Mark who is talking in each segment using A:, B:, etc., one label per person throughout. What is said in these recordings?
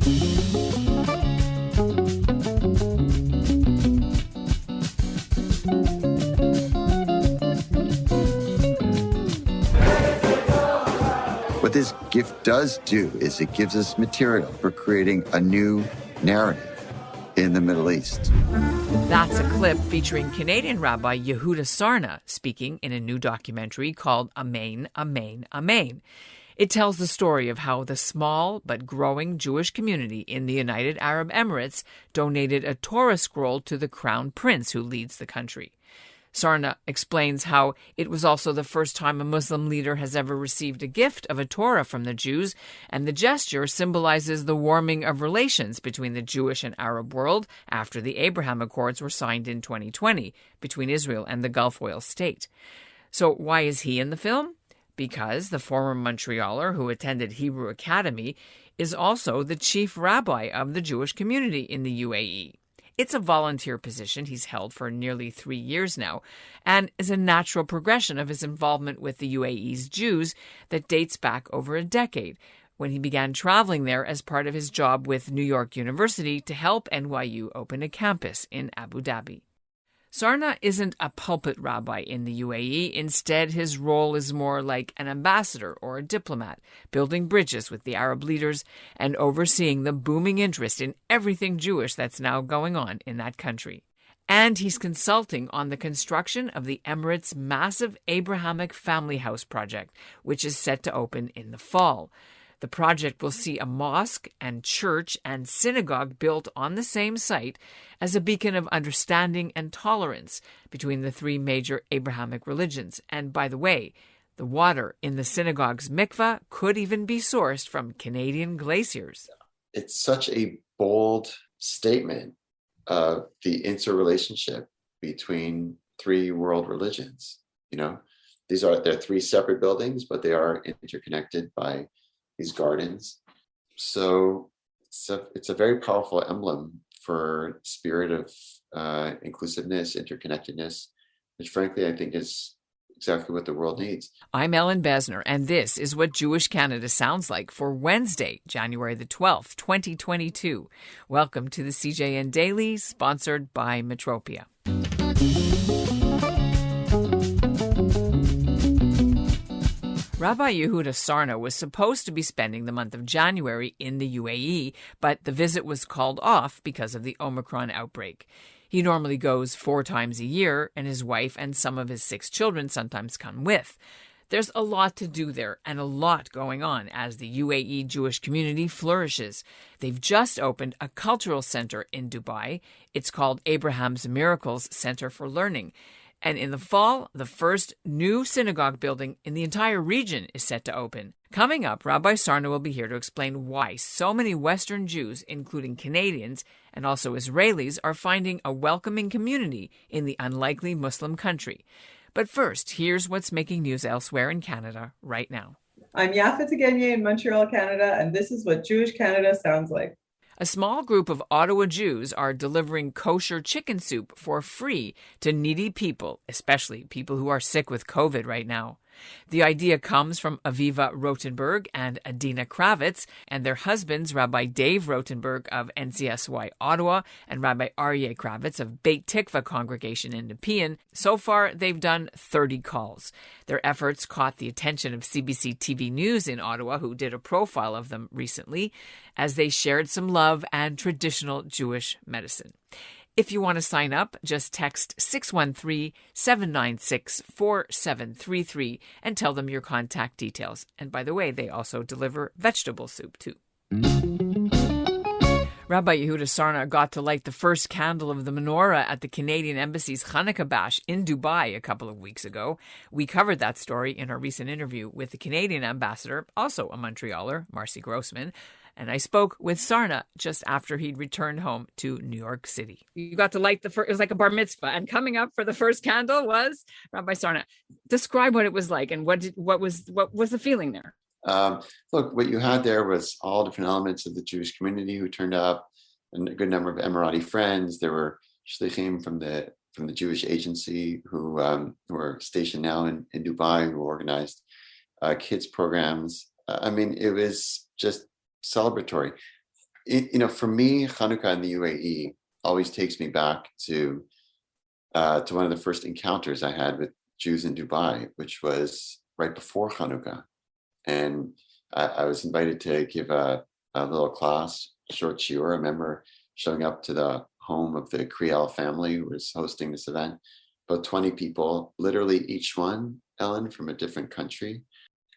A: What this gift does do is it gives us material for creating a new narrative in the Middle East.
B: That's a clip featuring Canadian Rabbi Yehuda Sarna speaking in a new documentary called Amen, Amen, Amen. It tells the story of how the small but growing Jewish community in the United Arab Emirates donated a Torah scroll to the crown prince who leads the country. Sarna explains how it was also the first time a Muslim leader has ever received a gift of a Torah from the Jews, and the gesture symbolizes the warming of relations between the Jewish and Arab world after the Abraham Accords were signed in 2020 between Israel and the Gulf oil state. So why is he in the film? Because the former Montrealer who attended Hebrew Academy is also the Chief Rabbi of the Jewish community in the UAE. It's a volunteer position he's held for nearly 3 years now, and is a natural progression of his involvement with the UAE's Jews that dates back over a decade, when he began traveling there as part of his job with New York University to help NYU open a campus in Abu Dhabi. Sarna isn't a pulpit rabbi in the UAE. Instead, his role is more like an ambassador or a diplomat, building bridges with the Arab leaders and overseeing the booming interest in everything Jewish that's now going on in that country. And he's consulting on the construction of the Emirates' massive Abrahamic family house project, which is set to open in the fall. The project will see a mosque and church and synagogue built on the same site as a beacon of understanding and tolerance between the three major Abrahamic religions. And by the way, the water in the synagogue's mikveh could even be sourced from Canadian glaciers.
C: It's such a bold statement of the interrelationship between three world religions. You know, they're three separate buildings, but they are interconnected by these gardens. So it's a very powerful emblem for spirit of inclusiveness, interconnectedness, which frankly I think is exactly what the world needs.
B: I'm Ellen Besner, and this is what Jewish Canada sounds like for Wednesday, January the 12th, 2022. Welcome to the CJN Daily, sponsored by Metropia. Rabbi Yehuda Sarna was supposed to be spending the month of January in the UAE, but the visit was called off because of the Omicron outbreak. He normally goes 4 times a year, and his wife and some of his 6 children sometimes come with. There's a lot to do there and a lot going on as the UAE Jewish community flourishes. They've just opened a cultural center in Dubai. It's called Abraham's Miracles Center for Learning. And in the fall, the first new synagogue building in the entire region is set to open. Coming up, Rabbi Sarna will be here to explain why so many Western Jews, including Canadians and also Israelis, are finding a welcoming community in the unlikely Muslim country. But first, here's what's making news elsewhere in Canada right now.
D: I'm Yafa Tegenye in Montreal, Canada, and this is what Jewish Canada sounds like.
B: A small group of Ottawa Jews are delivering kosher chicken soup for free to needy people, especially people who are sick with COVID right now. The idea comes from Aviva Rotenberg and Adina Kravitz and their husbands, Rabbi Dave Rotenberg of NCSY Ottawa and Rabbi Aryeh Kravitz of Beit Tikva Congregation in Nepean. So far, they've done 30 calls. Their efforts caught the attention of CBC TV News in Ottawa, who did a profile of them recently, as they shared some love and traditional Jewish medicine. If you want to sign up, just text 613-796-4733 and tell them your contact details. And by the way, they also deliver vegetable soup too. Rabbi Yehuda Sarna got to light the first candle of the menorah at the Canadian Embassy's Hanukkah Bash in Dubai a couple of weeks ago. We covered that story in our recent interview with the Canadian ambassador, also a Montrealer, Marcy Grossman. And I spoke with Sarna just after he'd returned home to New York City. You got to light the first, it was like a bar mitzvah. And coming up for the first candle was Rabbi Sarna. Describe what it was like and what was the feeling there?
C: Look, what you had there was all different elements of the Jewish community who turned up, and a good number of Emirati friends. There were shlichim from the Jewish agency who are stationed now in Dubai, who organized kids programs. I mean, it was just celebratory. For me, Hanukkah in the UAE always takes me back to one of the first encounters I had with Jews in Dubai, which was right before Hanukkah. And I was invited to give a little class, a short shiur. I remember showing up to the home of the Kriel family who was hosting this event. About 20 people, literally each one, Ellen, from a different country.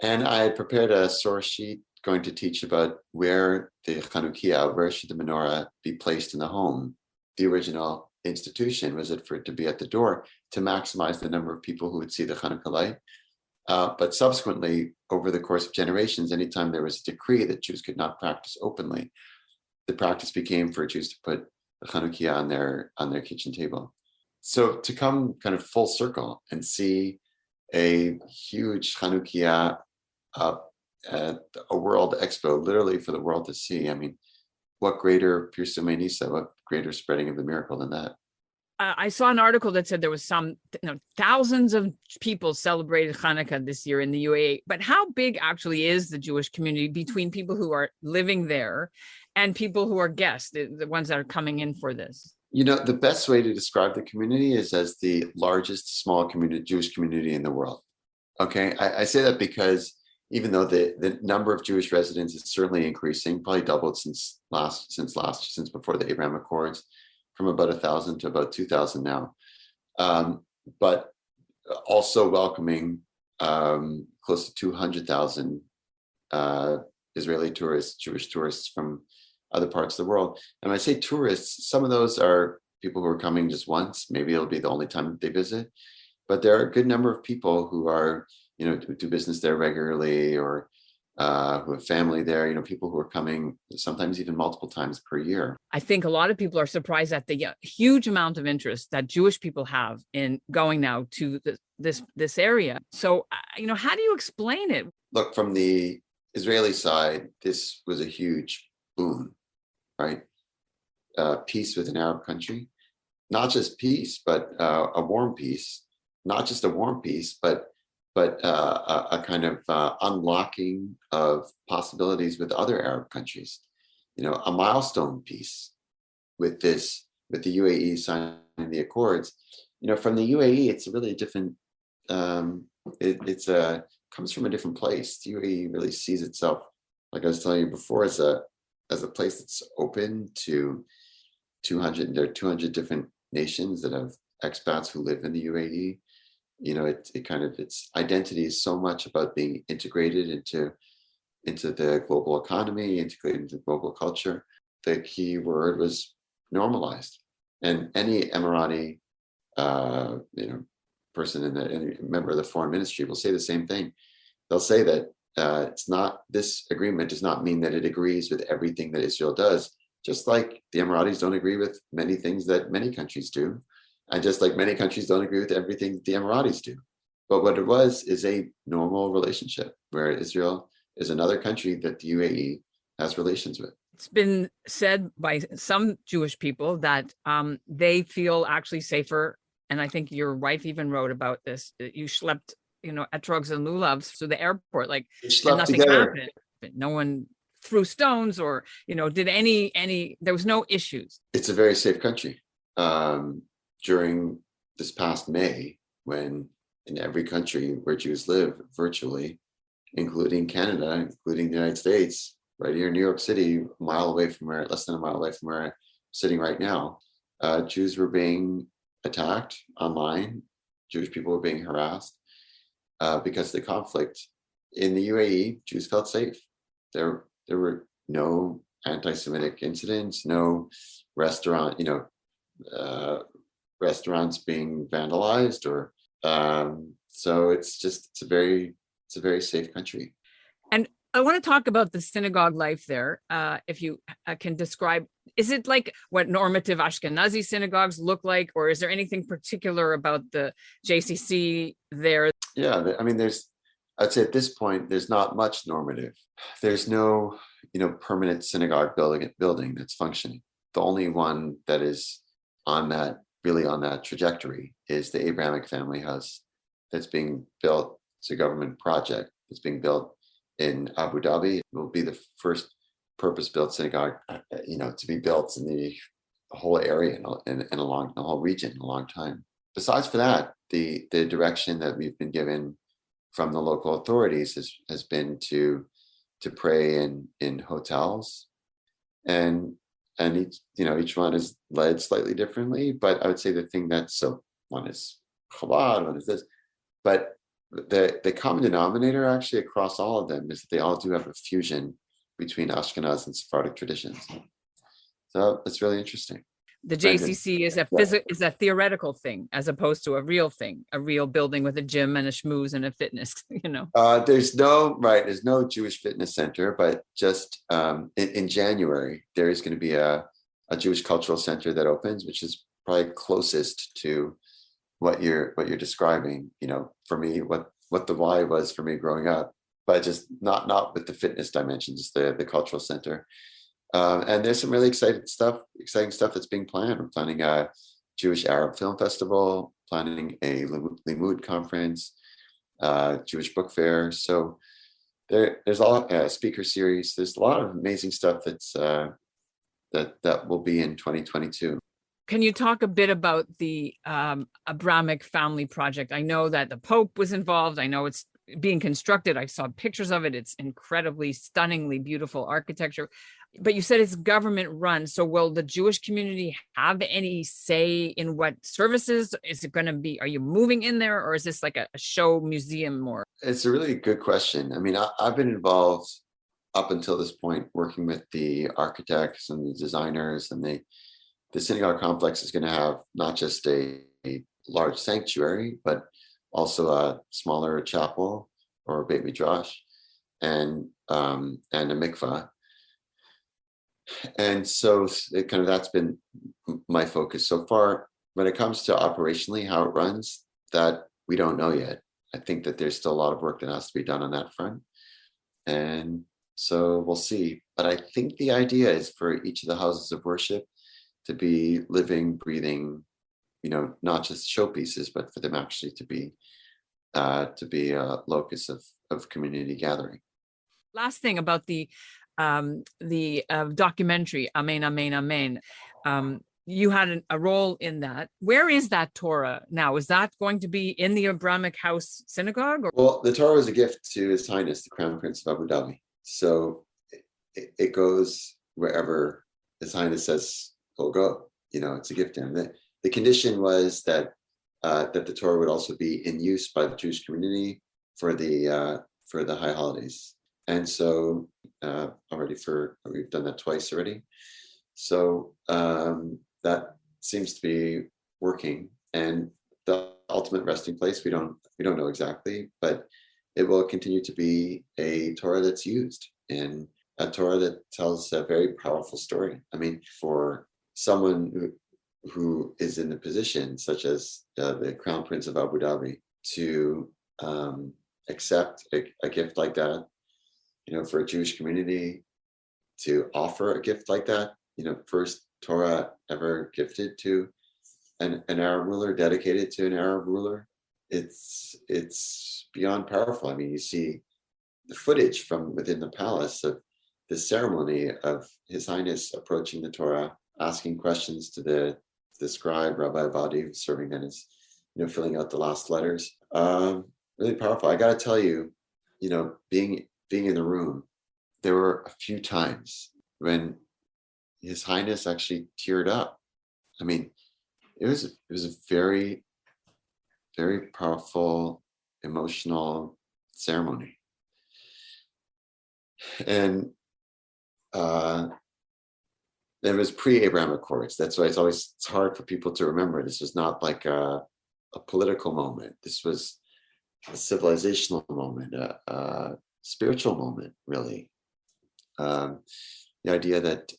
C: And I had prepared a source sheet going to teach about where the Chanukiah, where should the menorah be placed in the home. The original institution was it for it to be at the door to maximize the number of people who would see the Hanukkah light. But subsequently, over the course of generations, anytime there was a decree that Jews could not practice openly, the practice became for Jews to put the Chanukiah on their kitchen table. So to come kind of full circle and see a huge Chanukiah at a world expo, literally for the world to see. I mean, what greater Pirsumei Nisa, what greater spreading of the miracle than that?
B: I saw an article that said there was thousands of people celebrated Hanukkah this year in the UAE. But how big actually is the Jewish community between people who are living there and people who are guests, the ones that are coming in for this?
C: The best way to describe the community is as the largest small community, Jewish community in the world. Okay, I say that because even though the number of Jewish residents is certainly increasing, probably doubled since before the Abraham Accords, from about 1,000 to about 2,000 now, but also welcoming close to 200,000 Israeli tourists, Jewish tourists from other parts of the world. And when I say tourists, some of those are people who are coming just once. Maybe it'll be the only time that they visit. But there are a good number of people who are, do business there regularly or who have family there, people who are coming sometimes even multiple times per year.
B: I think a lot of people are surprised at the huge amount of interest that Jewish people have in going now to this area. So, how do you explain it?
C: Look, from the Israeli side, this was a huge boon, right? Peace with an Arab country, not just peace, but a warm peace, not just a warm peace, but a kind of unlocking of possibilities with other Arab countries, a milestone piece with the UAE signing the accords. From the UAE, it's really a different. It's comes from a different place. The UAE really sees itself, like I was telling you before, as a place that's open to 200. There are 200 different nations that have expats who live in the UAE. Its identity is so much about being integrated into the global economy, integrated into global culture. The key word was normalized, and any Emirati, person any member of the foreign ministry will say the same thing. They'll say that this agreement does not mean that it agrees with everything that Israel does, just like the Emiratis don't agree with many things that many countries do. And just like many countries don't agree with everything the Emiratis do. But what it was is a normal relationship where Israel is another country that the UAE has relations with.
B: It's been said by some Jewish people that they feel actually safer. And I think your wife even wrote about this. You schlepped, etrogs and lulavs to the airport, and nothing happened. No one threw stones or, did any, there was no issues.
C: It's a very safe country. During this past May, when in every country where Jews live, virtually, including Canada, including the United States, right here in New York City, less than a mile away from where I'm sitting right now, Jews were being attacked online. Jewish people were being harassed because of the conflict. In the UAE, Jews felt safe. There were no anti-Semitic incidents, no restaurants being vandalized, or so it's a very safe country.
B: And I want to talk about the synagogue life there. If you can describe, is it like what normative Ashkenazi synagogues look like, or is there anything particular about the JCC there?
C: Yeah, I mean, I'd say at this point, there's not much normative. There's no, permanent synagogue building that's functioning. The only one that is on that trajectory is the Abrahamic family house that's being built. It's a government project that's being built in Abu Dhabi. It will be the first purpose-built synagogue, to be built in the whole area and along the whole region in a long time. Besides for that, the direction that we've been given from the local authorities has been to pray in hotels, and each one is led slightly differently. But I would say the thing one is Chabad, one is this, but the common denominator actually across all of them is that they all do have a fusion between Ashkenaz and Sephardic traditions. So it's really interesting.
B: The JCC is a theoretical thing as opposed to a real thing, a real building with a gym and a schmooze and a fitness,
C: There's no Jewish fitness center, but just in January, there is going to be a Jewish cultural center that opens, which is probably closest to what you're describing, for me, what the why was for me growing up, but just not with the fitness dimension, just the cultural center. And there's some really exciting stuff that's being planned. We're planning a Jewish Arab Film Festival, planning a Limud conference, Jewish book fair. So there's a speaker series. There's a lot of amazing stuff that will be in 2022.
B: Can you talk a bit about the Abrahamic Family Project? I know that the Pope was involved. I know it's being constructed. I saw pictures of it. It's incredibly, stunningly beautiful architecture. But you said it's government run. So will the Jewish community have any say in what services? Is it going to be, are you moving in there, or is this like a show museum more?
C: It's a really good question. I mean, I've been involved up until this point working with the architects and the designers, and the synagogue complex is going to have not just a large sanctuary, but also a smaller chapel or Beit Midrash and a mikvah. And so that's been my focus so far. When it comes to operationally how it runs, that we don't know yet. I think that there's still a lot of work that has to be done on that front. And so we'll see. But I think the idea is for each of the houses of worship to be living, breathing, not just showpieces, but for them actually to be a locus of community gathering.
B: Last thing about the documentary, Amen, Amen, Amen. You had a role in that. Where is that Torah now? Is that going to be in the Abrahamic House Synagogue? Or?
C: Well, the Torah was a gift to His Highness, the Crown Prince of Abu Dhabi. So it goes wherever His Highness says it'll go. It's a gift to him. The condition was that the Torah would also be in use by the Jewish community for the high holidays. And so we've done that twice already. So that seems to be working. And the ultimate resting place, we don't know exactly, but it will continue to be a Torah that's used, and a Torah that tells a very powerful story. I mean, for someone who is in a position such as the Crown Prince of Abu Dhabi to accept a gift like that, for a Jewish community to offer a gift like that, first Torah ever gifted to an Arab ruler, dedicated to an Arab ruler, it's beyond powerful. I mean, you see the footage from within the palace of the ceremony of His Highness approaching the Torah, asking questions to the scribe, Rabbi Vadi, who's serving then as, filling out the last letters. Really powerful. I got to tell you, being in the room, there were a few times when His Highness actually teared up. I mean, it was a very, very powerful, emotional ceremony. And it was pre-Abrahamic Accords. That's why it's hard for people to remember. This was not like a political moment. This was a civilizational moment, a spiritual moment, really. The idea that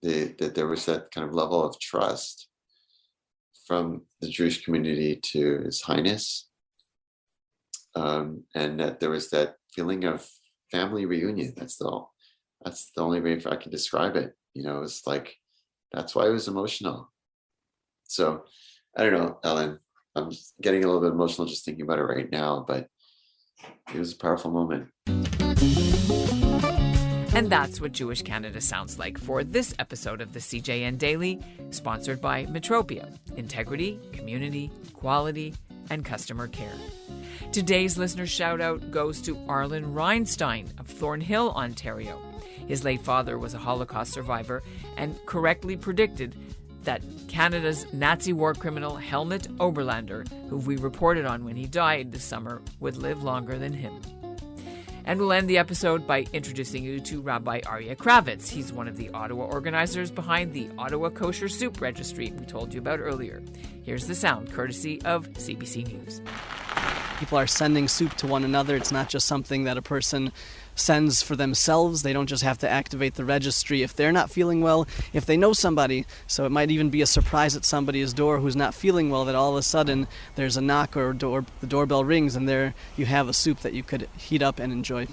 C: there was that kind of level of trust from the Jewish community to His Highness, and that there was that feeling of family reunion. That's the only way I can describe it. It's like, that's why it was emotional. So I don't know, Ellen, I'm getting a little bit emotional just thinking about it right now, but it was a powerful moment.
B: And that's what Jewish Canada sounds like for this episode of the CJN Daily, sponsored by Metropia: integrity, community, quality, and customer care. Today's listener shout-out goes to Arlen Reinstein of Thornhill, Ontario. His late father was a Holocaust survivor and correctly predicted that Canada's Nazi war criminal Helmut Oberlander, who we reported on when he died this summer, would live longer than him. And we'll end the episode by introducing you to Rabbi Aryeh Kravitz. He's one of the Ottawa organizers behind the Ottawa Kosher Soup Registry we told you about earlier. Here's the sound, courtesy of CBC News.
E: People are sending soup to one another. It's not just something that a person sends for themselves. They don't just have to activate the registry if they're not feeling well, if they know somebody. So it might even be a surprise at somebody's door who's not feeling well, that all of a sudden there's a knock or the doorbell rings and there you have a soup that you could heat up and enjoy.